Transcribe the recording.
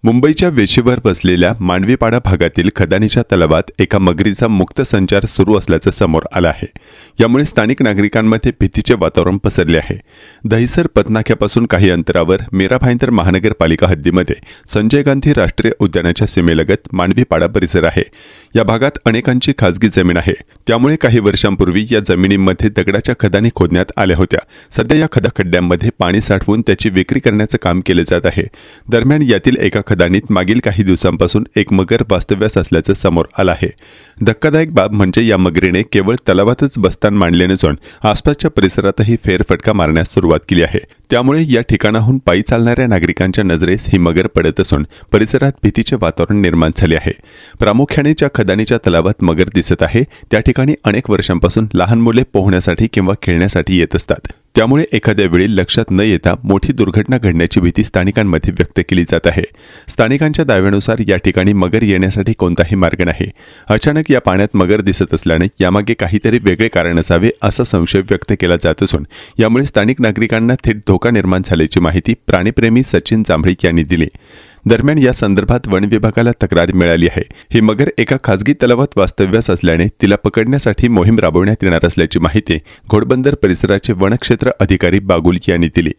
मुंबईच्या वेशीवर वसलेल्या मांडवीपाडा भागातील खदानीच्या तलावात एका मगरीचा मुक्त संचार सुरू असल्याचं समोर आलं आहे। यामुळे स्थानिक नागरिकांमध्ये भीतीचे वातावरण पसरले आहे। दहिसर पथनाक्यापासून काही अंतरावर मीरा भाईंदर महानगरपालिका हद्दीमध्ये संजय गांधी राष्ट्रीय उद्यानाच्या सीमेलगत मांडवीपाडा परिसर आहे। या भागात अनेकांची खासगी जमीन आहे, त्यामुळे काही वर्षांपूर्वी या जमिनींमध्ये दगडाच्या खदानी खोदण्यात आल्या होत्या। सध्या या खड्ड्यांमध्ये पाणी साठवून त्याची विक्री करण्याचं काम केले जात आहे। दरम्यान यातील एका खदानीत मागील काही दिवसांपासून एक मगर वास्तव्यास असल्याचं समोर आलं आहे। धक्कादायक बाब म्हणजे या मगरीने केवळ तलावातच बस्तान मांडले नसून आसपासच्या परिसरातही फेरफटका मारण्यास सुरुवात केली आहे। त्यामुळे या ठिकाणाहून पायी चालणाऱ्या नागरिकांच्या नजरेस ही मगर पडत असून परिसरात भीतीचे वातावरण निर्माण झाले आहे। प्रामुख्याने ज्या खदानीच्या तलावात मगर दिसत आहे त्या ठिकाणी अनेक वर्षांपासून लहान मुले पोहण्यासाठी किंवा खेळण्यासाठी येत असतात। त्यामुळे एखाद्या वेळी लक्षात न येता मोठी दुर्घटना घडण्याची भीती स्थानिकांमध्ये व्यक्त केली जात आहे। स्थानिकांच्या दाव्यानुसार या ठिकाणी मगर येण्यासाठी कोणताही मार्ग नाही। अचानक या पाण्यात मगर दिसत असल्याने यामागे काहीतरी वेगळे कारण असावे असा संशय व्यक्त केला जात असून यामुळे स्थानिक नागरिकांना थेट धोका निर्माण झाल्याची माहिती प्राणीप्रेमी सचिन जांभळीक यांनी दिली। दरम्यान या संदर्भात वन विभागाला तक्रार मिळाली आहे। ही मगर एका खासगी तलावात वास्तव्यास असल्याने तिला पकडण्यासाठी मोहीम राबवण्यात येणार असल्याची माहिती घोडबंदर परिसराचे वनक्षेत्र अधिकारी बागुल यांनी दिली।